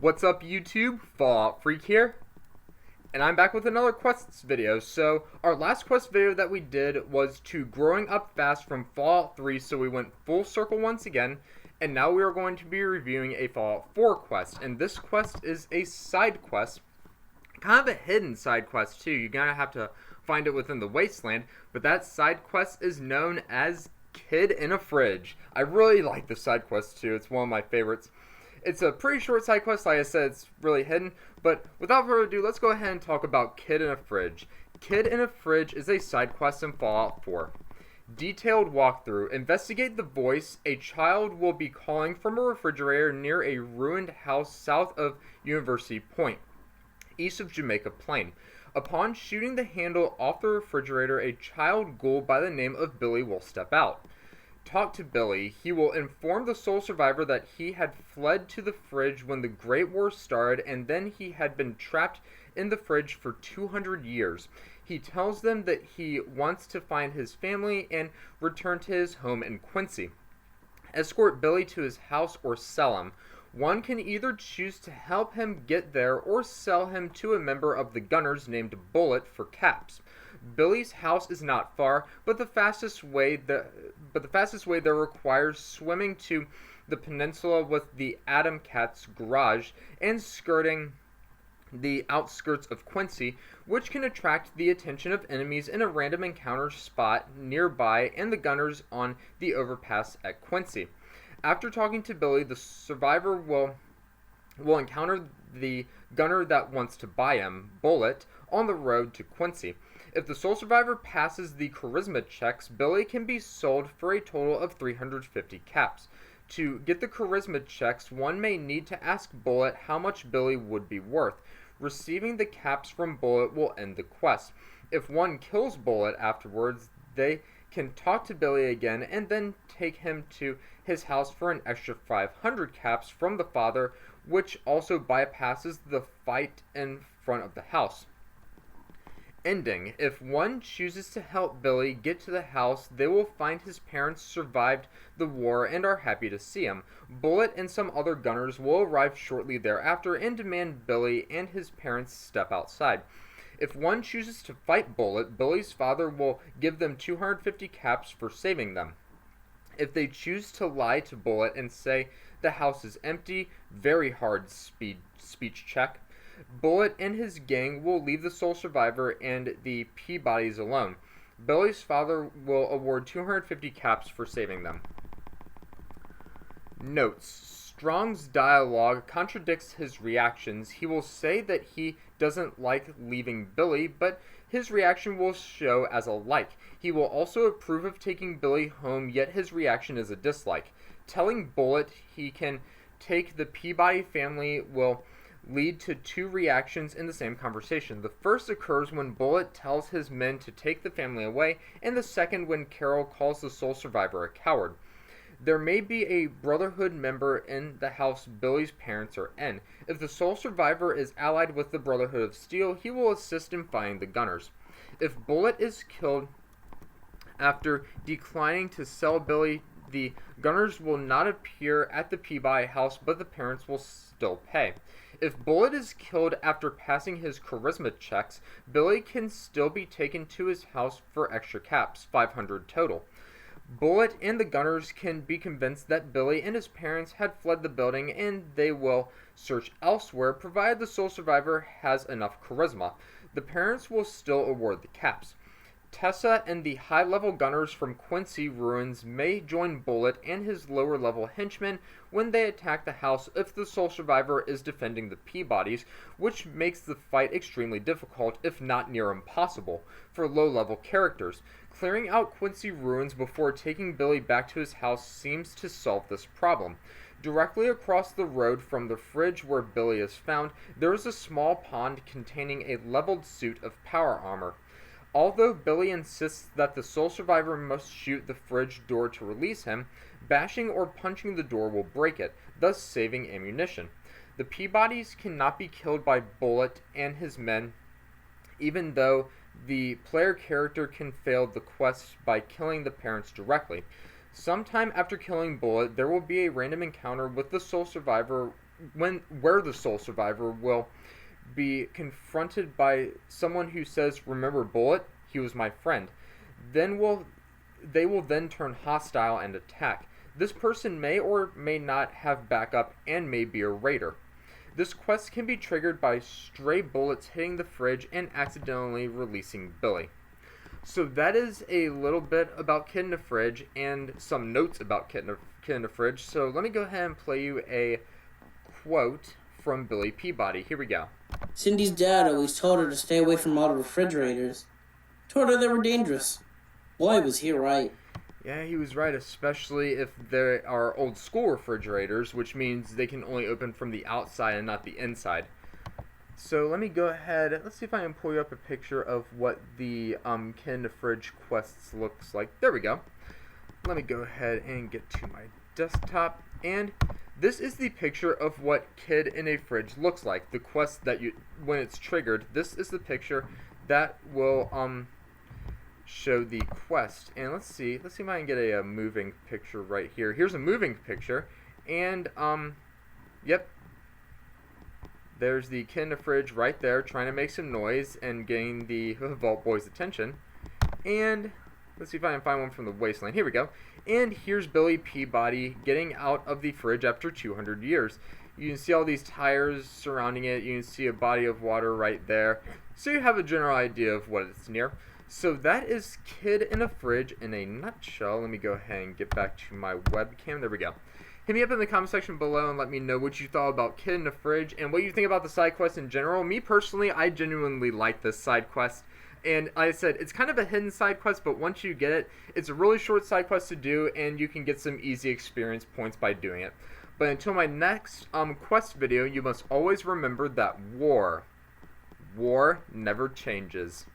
What's up YouTube? Fallout Freak here, and I'm back with another quests video. So our last quest video that we did was to growing up fast from Fallout 3, so we went full circle once again, and now we are going to be reviewing a Fallout 4 quest, and this quest is a side quest, kind of a hidden side quest too. You're gonna have to find it within the wasteland, but that side quest is known as Kid in a Fridge. I really like this side quest too. It's one of my favorites. It's a pretty short side quest, like I said, it's really hidden, but without further ado, let's go ahead and talk about Kid in a Fridge. Kid in a Fridge is a side quest in Fallout 4. Detailed walkthrough. Investigate the voice. A child will be calling from a refrigerator near a ruined house south of University Point, east of Jamaica Plain. Upon shooting the handle off the refrigerator, a child ghoul by the name of Billy will step out. Talk to Billy. He will inform the sole survivor that he had fled to the fridge when the Great War started, and then he had been trapped in the fridge for 200 years. He tells them that he wants to find his family and return to his home in Quincy. Escort Billy to his house or sell him. One can either choose to help him get there or sell him to a member of the Gunners named Bullet for caps. Billy's house is not far, but the fastest way there requires swimming to the peninsula with the Atom Cat's garage and skirting the outskirts of Quincy, which can attract the attention of enemies in a random encounter spot nearby and the Gunners on the overpass at Quincy. After talking to Billy, the survivor will encounter the gunner that wants to buy him, Bullet, on the road to Quincy. If the sole survivor passes the charisma checks, Billy can be sold for a total of 350 caps. To get the charisma checks, one may need to ask Bullet how much Billy would be worth. Receiving the caps from Bullet will end the quest. If one kills Bullet afterwards, they can talk to Billy again and then take him to his house for an extra 500 caps from the father, which also bypasses the fight in front of the house. Ending. If one chooses to help Billy get to the house, they will find his parents survived the war and are happy to see him. Bullet and some other gunners will arrive shortly thereafter and demand Billy and his parents step outside. If one chooses to fight Bullet, Billy's father will give them 250 caps for saving them. If they choose to lie to Bullet and say the house is empty, very hard speech check, Bullet and his gang will leave the sole survivor and the Peabodys alone. Billy's father will award 250 caps for saving them. Notes. Strong's dialogue contradicts his reactions. He will say that he doesn't like leaving Billy, but his reaction will show as a like. He will also approve of taking Billy home, yet his reaction is a dislike. Telling Bullet he can take the Peabody family will lead to two reactions in the same conversation. The first occurs when Bullet tells his men to take the family away, and the second when Carol calls the sole survivor a coward. There may be a Brotherhood member in the house Billy's parents are in. If the sole survivor is allied with the Brotherhood of Steel, he will assist in fighting the Gunners. If Bullet is killed after declining to sell Billy, the Gunners will not appear at the Peabody house, but the parents will still pay. If Bullet is killed after passing his charisma checks, Billy can still be taken to his house for extra caps, 500 total. Bullet and the Gunners can be convinced that Billy and his parents had fled the building and they will search elsewhere, provided the sole survivor has enough charisma. The parents will still award the caps. Tessa and the high-level gunners from Quincy ruins may join Bullet and his lower-level henchmen when they attack the house if the sole survivor is defending the Peabodys, which makes the fight extremely difficult, if not near impossible, for low-level characters. Clearing out Quincy ruins before taking Billy back to his house seems to solve this problem. Directly across the road from the fridge where Billy is found, there is a small pond containing a leveled suit of power armor. Although Billy insists that the sole survivor must shoot the fridge door to release him, bashing or punching the door will break it, thus saving ammunition. The Peabodys cannot be killed by Bullet and his men, even though the player character can fail the quest by killing the parents directly. Sometime after killing Bullet, there will be a random encounter with the sole survivor where the sole survivor will be confronted by someone who says, "Remember Bullet? He was my friend." They will then turn hostile and attack. This person may or may not have backup and may be a raider. This quest can be triggered by stray bullets hitting the fridge and accidentally releasing Billy. So that is a little bit about Kid in the Fridge and some notes about Kid in the Fridge. So let me go ahead and play you a quote from Billy Peabody. Here we go. Cindy's dad always told her to stay away from all the refrigerators. Told her they were dangerous. Boy, was he right. Yeah, he was right, especially if there are old school refrigerators, which means they can only open from the outside and not the inside. So let me go ahead, let's see if I can pull you up a picture of what the Kid in the Fridge quests looks like. There we go. Let me go ahead and get to my desktop, and this is the picture of what Kid in a Fridge looks like. The quest that when it's triggered, this is the picture that will show the quest. And let's see if I can get a moving picture right here. Here's a moving picture, and yep, there's the Kid in the Fridge right there trying to make some noise and getting the Vault Boy's attention. And let's see if I can find one from the Wasteland. Here we go. And here's Billy Peabody getting out of the fridge after 200 years. You can see all these tires surrounding it. You can see a body of water right there. So you have a general idea of what it's near. So that is Kid in a Fridge in a nutshell. Let me go ahead and get back to my webcam. There we go. Hit me up in the comment section below and let me know what you thought about Kid in the Fridge and what you think about the side quest in general. Me personally, I genuinely like this side quest. And like I said, it's kind of a hidden side quest, but once you get it, it's a really short side quest to do, and you can get some easy experience points by doing it. But until my next quest video, you must always remember that war never changes.